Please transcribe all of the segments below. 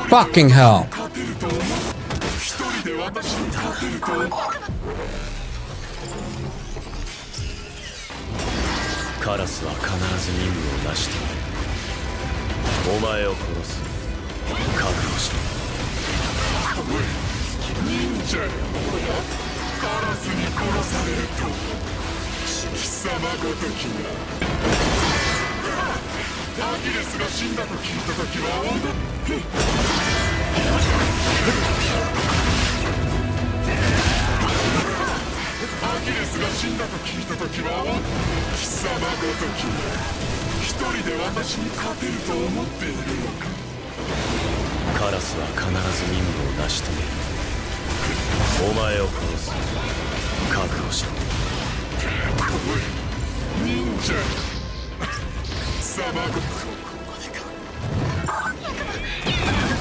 Fucking hell.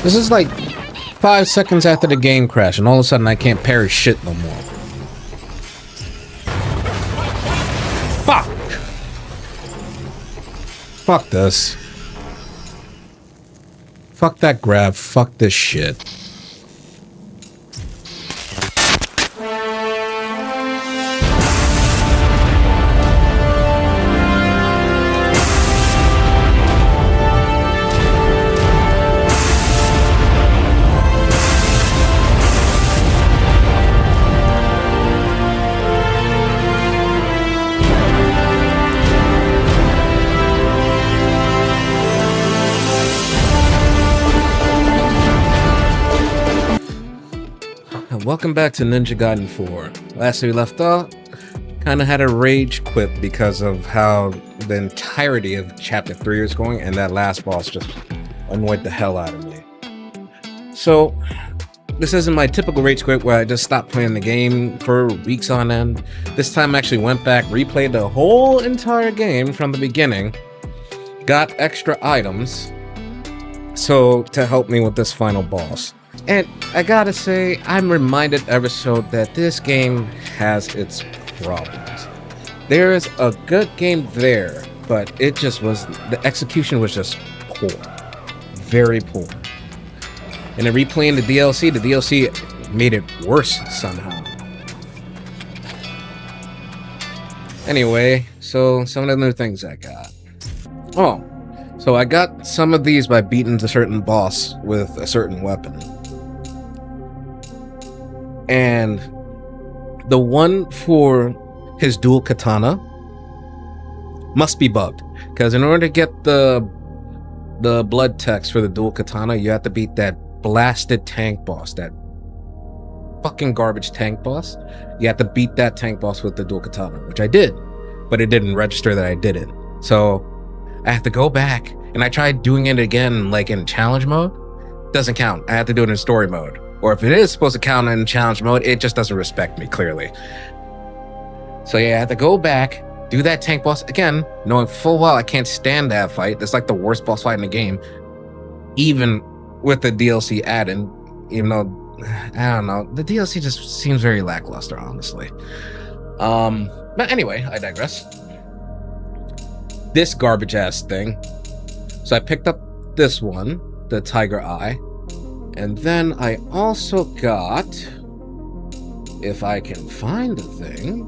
This is like 5 seconds after the game crash, and all of a sudden I can't parry shit no more. Fuck! Fuck this. Fuck that grab. Fuck this shit. Welcome back to Ninja Gaiden 4. Last we left off, kind of had a rage quit because of how the entirety of Chapter 3 was going, and that last boss just annoyed the hell out of me. So, this isn't my typical rage quit where I just stopped playing the game for weeks on end. This time I actually went back, replayed the whole entire game from the beginning, got extra items, so to help me with this final boss. And I gotta say, I'm reminded ever so that this game has its problems. There is a good game there, but it just was, the execution was just poor. Very poor. And then replaying the DLC made it worse somehow. Anyway, so some of the new things I got. Oh, so I got some of these by beating a certain boss with a certain weapon. And the one for his dual katana must be bugged, because in order to get the blood text for the dual katana, you have to beat that blasted tank boss, that fucking garbage tank boss. You have to beat that tank boss with the dual katana, which I did, but it didn't register that I did it. So I have to go back, and I tried doing it again, like in challenge mode. Doesn't count. I have to do it in story mode. Or if it is supposed to count in challenge mode, it just doesn't respect me, clearly. So yeah, I have to go back, do that tank boss again, knowing full well I can't stand that fight. It's like the worst boss fight in the game, even with the DLC add-in, even though, I don't know, the DLC just seems very lackluster, honestly. But anyway, I digress. This garbage-ass thing. So I picked up this one, the Tiger Eye. And then I also got, if I can find the thing,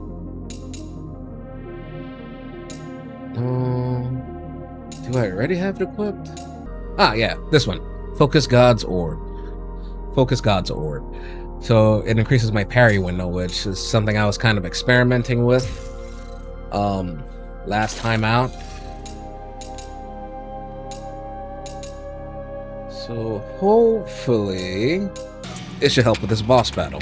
do I already have it equipped? Ah, yeah, this one, Focus God's Orb. Focus God's Orb. So it increases my parry window, which is something I was kind of experimenting with last time out. So hopefully it should help with this boss battle.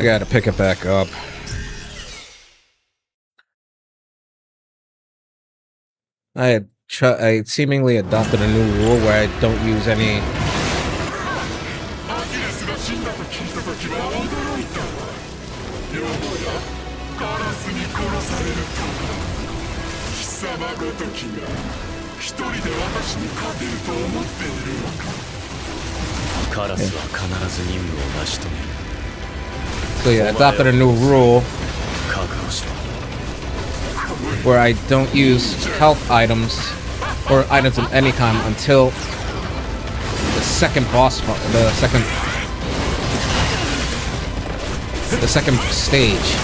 I gotta pick it back up. I seemingly adopted a new rule where I don't use any. So yeah, I adopted a new rule where I don't use health items or items of any kind until the second boss, the second stage.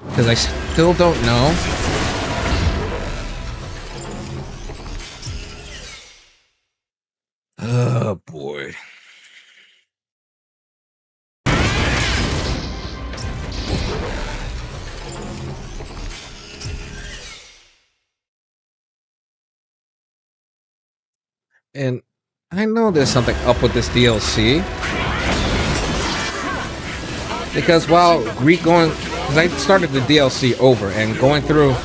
Because I still don't know. Oh boy. And I know there's something up with this DLC. Because while because I started the DLC over and going through.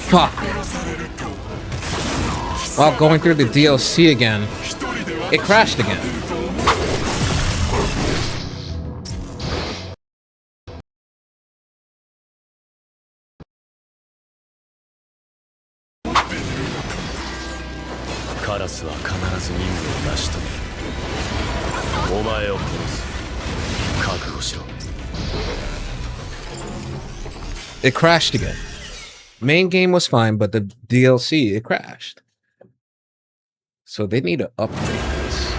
Fuck. While going through the DLC again, it crashed again. It crashed again. Main game was fine, but the DLC, it crashed. So they need to upgrade this.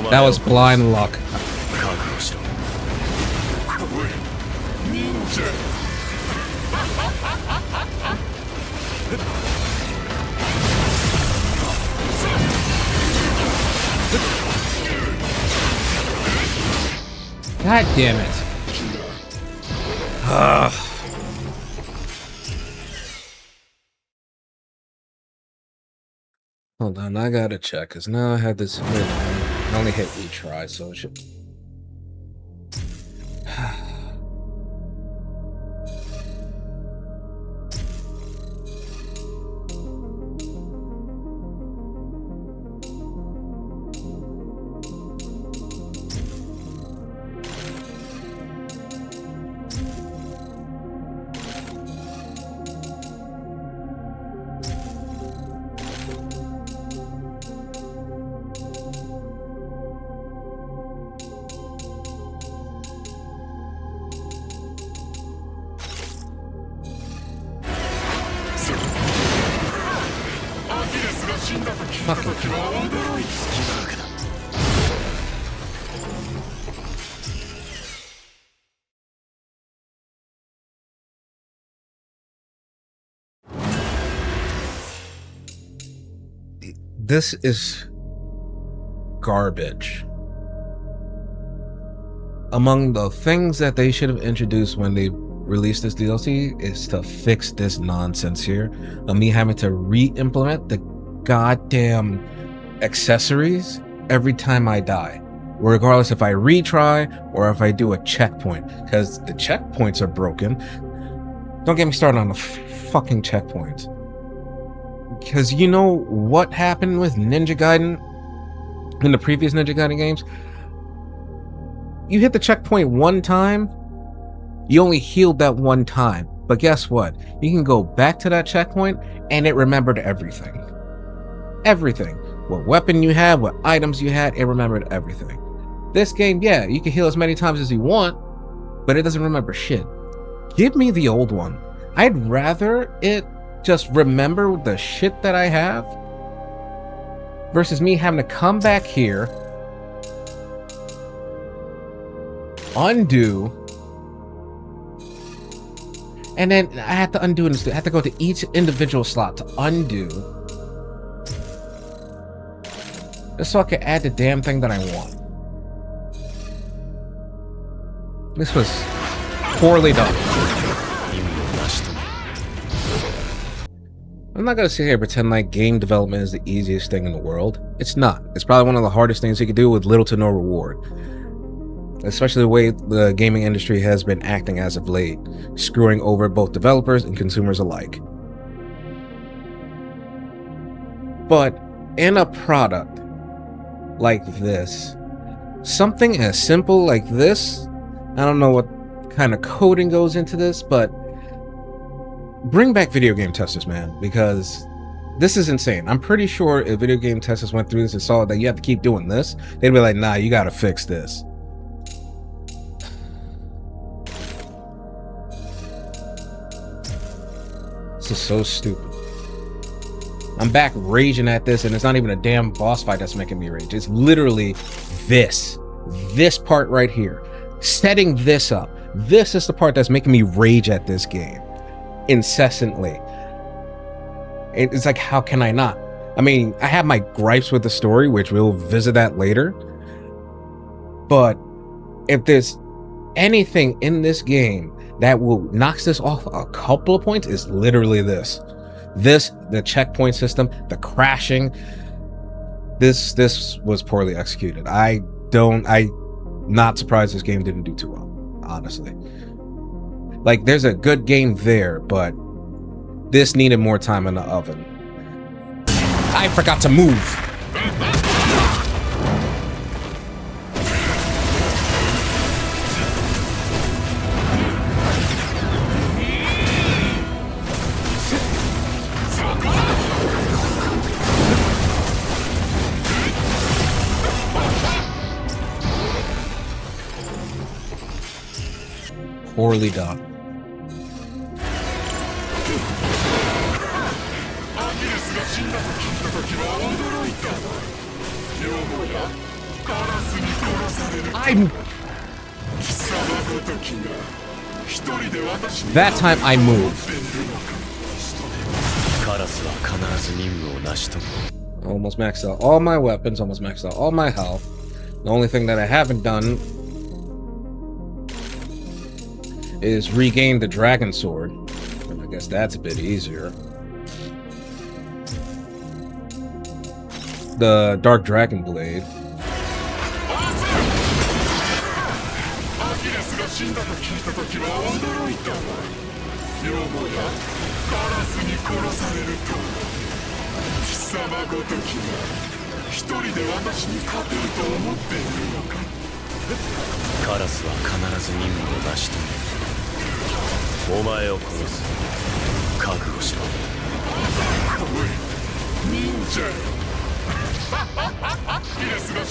That was blind luck. God damn it. Hold on, I gotta check, because now I have this. I only hit retry, so it should. This is garbage. Among the things that they should have introduced when they released this DLC is to fix this nonsense here of me having to re-implement the goddamn accessories every time I die, regardless if I retry or if I do a checkpoint, because the checkpoints are broken. Don't get me started on the fucking checkpoints, because you know what happened with Ninja Gaiden in the previous Ninja Gaiden games? You hit the checkpoint one time, you only healed that one time. But guess what? You can go back to that checkpoint and it remembered everything. Everything. What weapon you had, what items you had, it remembered everything. This game, yeah, you can heal as many times as you want, but it doesn't remember shit. Give me the old one. I'd rather it just remember the shit that I have versus me having to come back here, undo, and then I have to undo and I have to go to each individual slot to undo just so I can add the damn thing that I want. This was poorly done. I'm not gonna sit here and pretend like game development is the easiest thing in the world. It's not. It's probably one of the hardest things you can do with little to no reward. Especially the way the gaming industry has been acting as of late, screwing over both developers and consumers alike. But in a product like this, something as simple like this, I don't know what kind of coding goes into this, but bring back video game testers, man, because this is insane. I'm pretty sure if video game testers went through this and saw that you have to keep doing this, they'd be like, nah, you gotta fix this. This is so stupid. I'm back raging at this, and it's not even a damn boss fight that's making me rage. It's literally this part right here. Setting this up. This is the part that's making me rage at this game incessantly. It's like, how can I not? I mean, I have my gripes with the story, which we'll visit that later. But if there's anything in this game that will knocks this off a couple of points, is literally this. The checkpoint system, the crashing. This was poorly executed. I'm not surprised this game didn't do too well, honestly. Like, there's a good game there, but this needed more time in the oven. I forgot to move. Poorly done. That time I moved. Almost maxed out all my weapons, almost maxed out all my health. The only thing that I haven't done is regain the dragon sword. I guess that's a bit easier. The dark dragon blade.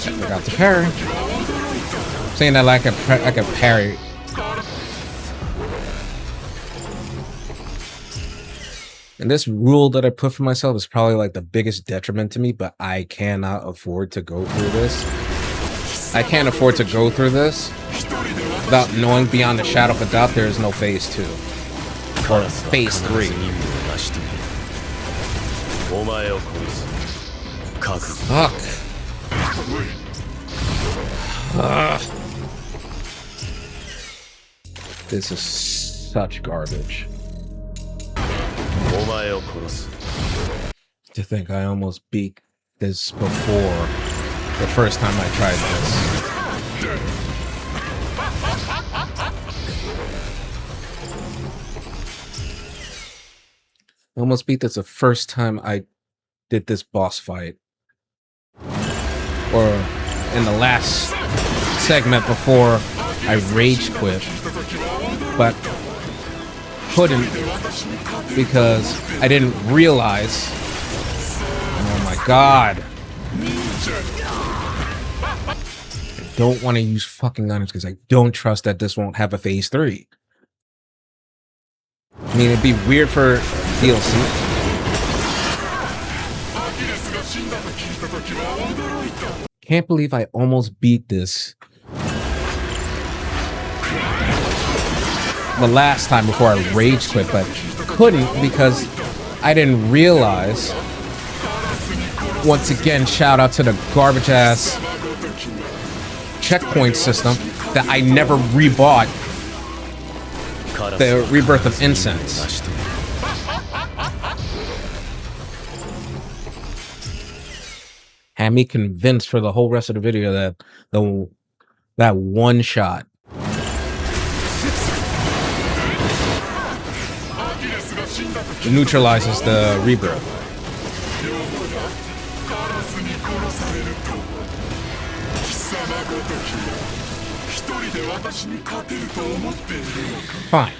Forgot to parry. Saying that like I could parry. And this rule that I put for myself is probably like the biggest detriment to me, but I cannot afford to go through this. I can't afford to go through this without knowing beyond a shadow of a doubt there is no phase 2. Or phase 3. Fuck. This is such garbage. To think I almost beat this before the first time I tried this. I almost beat this the first time I did this boss fight. Or in the last segment before I rage quit. But couldn't because I didn't realize. Oh my god. I don't want to use fucking items because I don't trust that this won't have a phase 3. I mean, it'd be weird for DLC. Can't believe I almost beat this the last time before I rage quit, but couldn't because I didn't realize. Once again, shout out to the garbage ass checkpoint system that I never rebought. The Rebirth of Incense. Had me convinced for the whole rest of the video that that one shot neutralizes the rebirth. Fine.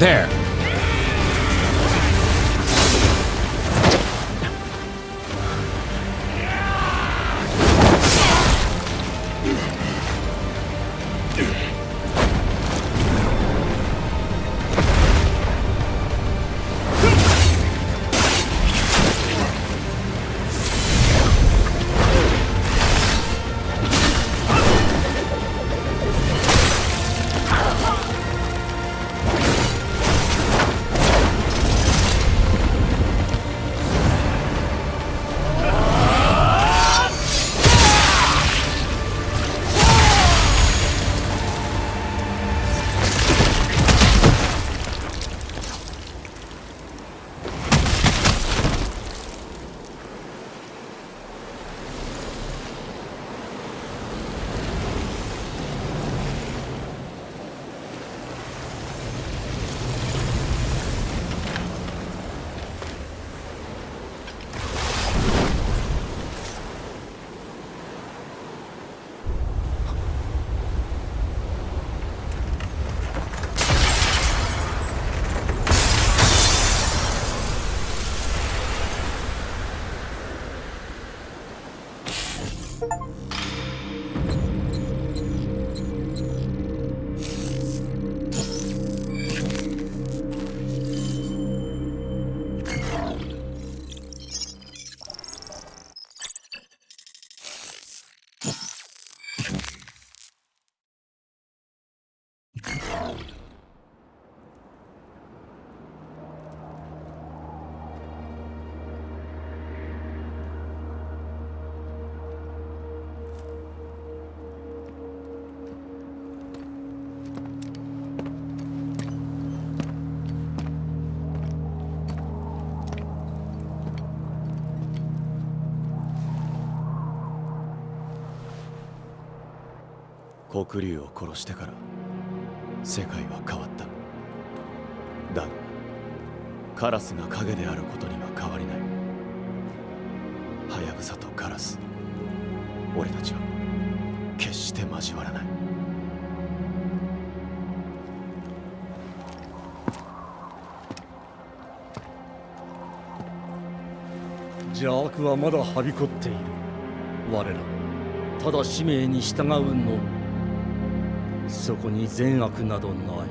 There.黒竜を殺してから世界は変わった。だがカラスが影であることには変わりない。ハヤブサとカラス、俺たちは決して交わらない。邪悪はまだはびこっている。我らただ使命に従うのみ。そこに善悪などない。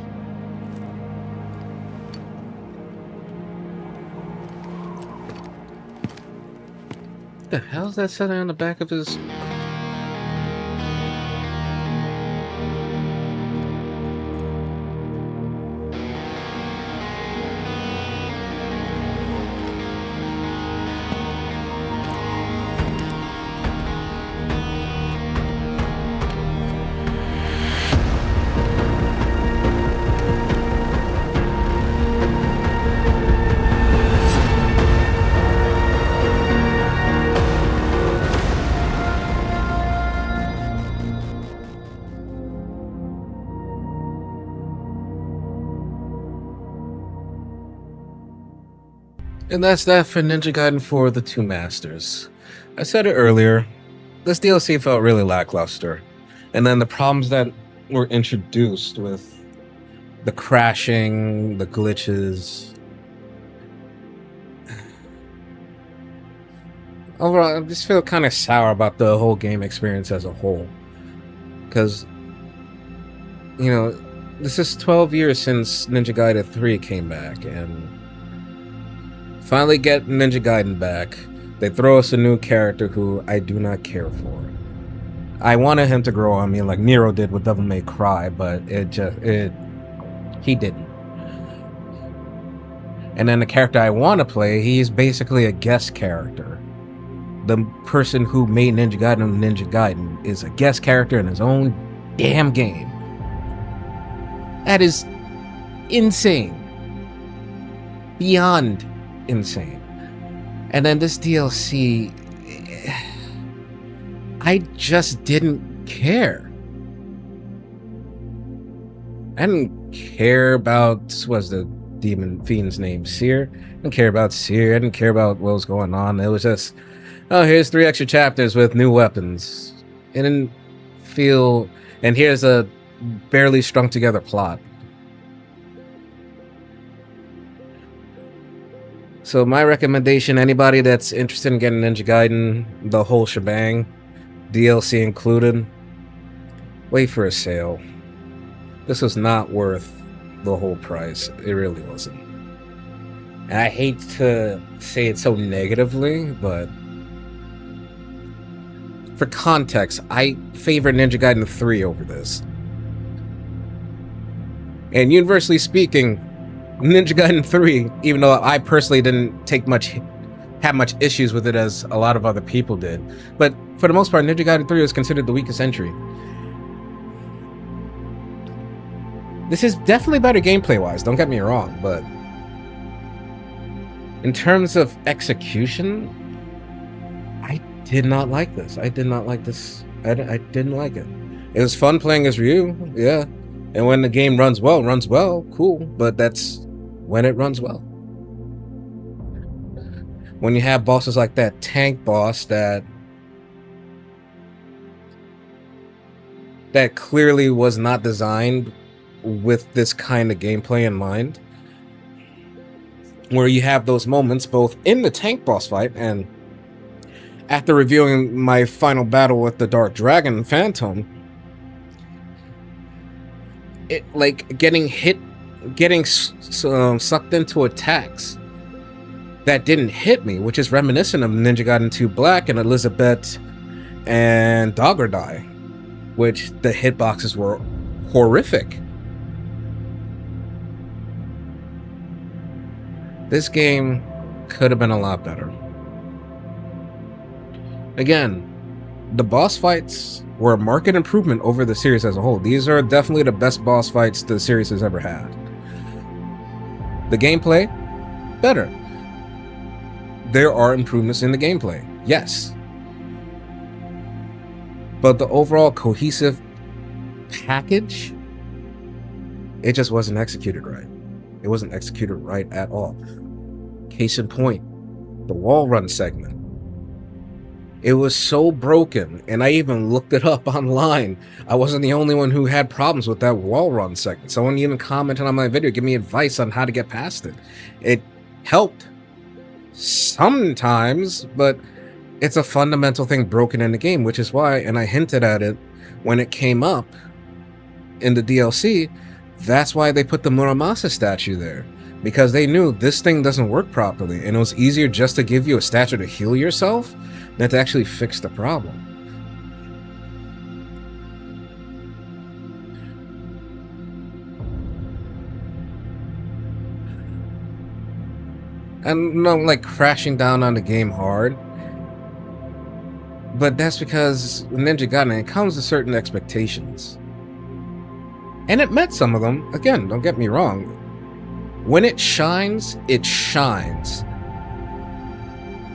The hell is that sitting on the back of his... And that's that for Ninja Gaiden 4 The Two Masters. I said it earlier, this DLC felt really lackluster. And then the problems that were introduced with the crashing, the glitches. Overall, I just feel kind of sour about the whole game experience as a whole. Because, you know, this is 12 years since Ninja Gaiden 3 came back, and finally get Ninja Gaiden back. They throw us a new character who I do not care for. I wanted him to grow on me like Nero did with Devil May Cry, but he didn't. And then the character I want to play, he's basically a guest character. The person who made Ninja Gaiden is a guest character in his own damn game. That is insane. Beyond insane. And then this DLC, I just didn't care. I didn't care about, what's the demon fiend's name, Seer? I didn't care about Seer. I didn't care about what was going on. It was just, oh, here's 3 extra chapters with new weapons. It didn't feel, and here's a barely strung together plot. So my recommendation, anybody that's interested in getting Ninja Gaiden, the whole shebang, DLC included, wait for a sale. This was not worth the whole price. It really wasn't. And I hate to say it so negatively, but for context, I favor Ninja Gaiden 3 over this. And universally speaking, Ninja Gaiden 3, even though I personally didn't have much issues with it as a lot of other people did, but for the most part, Ninja Gaiden 3 was considered the weakest entry. This is definitely better gameplay-wise, don't get me wrong, but in terms of execution, I did not like this. I didn't like it. It was fun playing as Ryu, yeah. And when the game runs well, cool. But that's when it runs well. When you have bosses like that tank boss that clearly was not designed with this kind of gameplay in mind, where you have those moments both in the tank boss fight and after reviewing my final battle with the Dark Dragon Phantom, it like getting sucked into attacks that didn't hit me, which is reminiscent of Ninja Gaiden 2 Black and Elizabeth and Dogger which the hitboxes were horrific. This game could have been a lot better. Again, the boss fights were a marked improvement over the series as a whole. These are definitely the best boss fights the series has ever had. The gameplay, better. There are improvements in the gameplay, yes. But the overall cohesive package, it just wasn't executed right. It wasn't executed right at all. Case in point, the wall run segment. It was so broken, and I even looked it up online. I wasn't the only one who had problems with that wall run segment. Someone even commented on my video, give me advice on how to get past it. It helped sometimes, but it's a fundamental thing broken in the game, which is why, and I hinted at it when it came up in the DLC, that's why they put the Muramasa statue there. Because they knew this thing doesn't work properly, and it was easier just to give you a statue to heal yourself than to actually fix the problem. And no, like crashing down on the game hard, but that's because Ninja Gaiden, it comes with certain expectations. And it met some of them. Again, don't get me wrong. When it shines, it shines.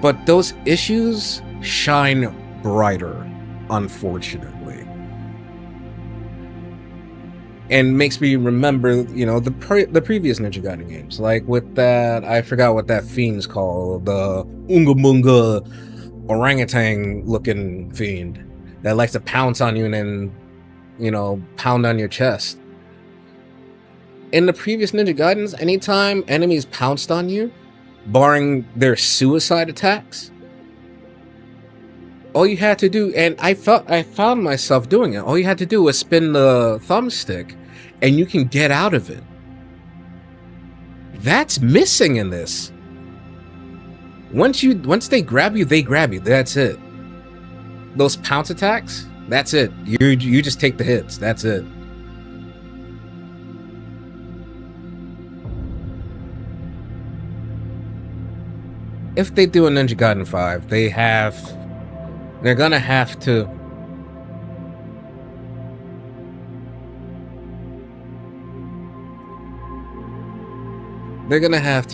But those issues shine brighter, unfortunately. And makes me remember, you know, the previous Ninja Gaiden games. Like with that, I forgot what that fiend's called. The Unga Bunga orangutan looking fiend that likes to pounce on you and then, you know, pound on your chest. In the previous Ninja Gaidens, anytime enemies pounced on you, barring their suicide attacks, all you had to do, and I found myself doing it, all you had to do was spin the thumbstick and you can get out of it. That's missing in this. Once they grab you, that's it. Those pounce attacks, that's it. You just take the hits, that's it. If they do a Ninja Gaiden 5, they're gonna have to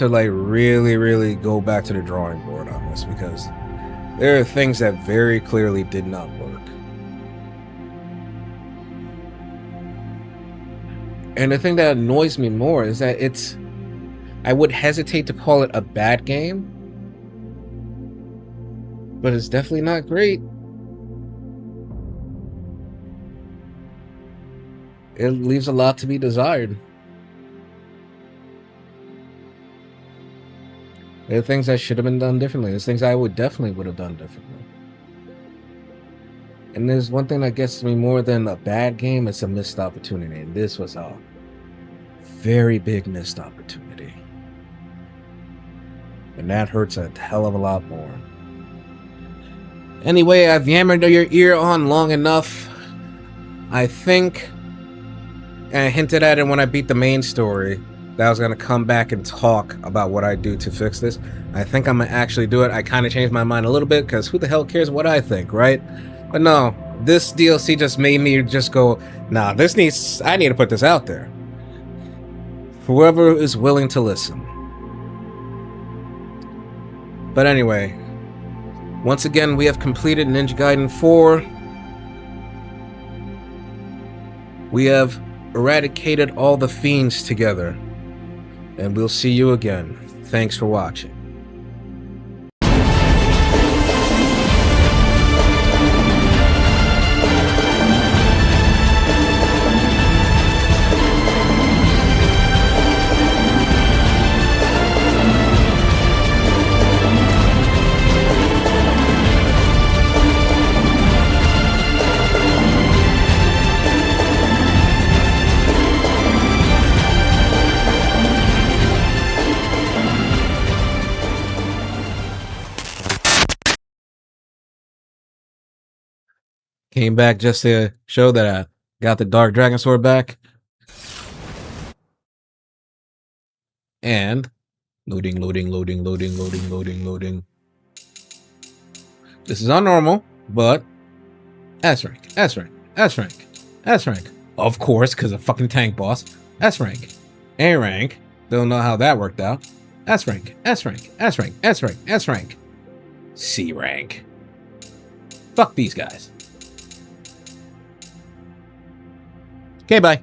like really go back to the drawing board on this, because there are things that very clearly did not work. And the thing that annoys me more is that I would hesitate to call it a bad game, but it's definitely not great. It leaves a lot to be desired. There are things that should have been done differently. There's things I would have done differently. And there's one thing that gets me more than a bad game, it's a missed opportunity. And this was a very big missed opportunity. And that hurts a hell of a lot more. Anyway, I've yammered your ear on long enough. I think, and I hinted at it when I beat the main story, that I was going to come back and talk about what I do to fix this. I think I'm going to actually do it. I kind of changed my mind a little bit, because who the hell cares what I think, right? But no, this DLC just made me just go, nah, I need to put this out there. For whoever is willing to listen. But anyway, once again, we have completed Ninja Gaiden 4. We have eradicated all the fiends together. And we'll see you again. Thanks for watching. Came back just to show that I got the Dark Dragon Sword back. And loading. This is unnormal, but S rank. Of course, because a fucking tank boss. S rank. A rank. Don't know how that worked out. S rank. C rank. Fuck these guys. Okay, bye.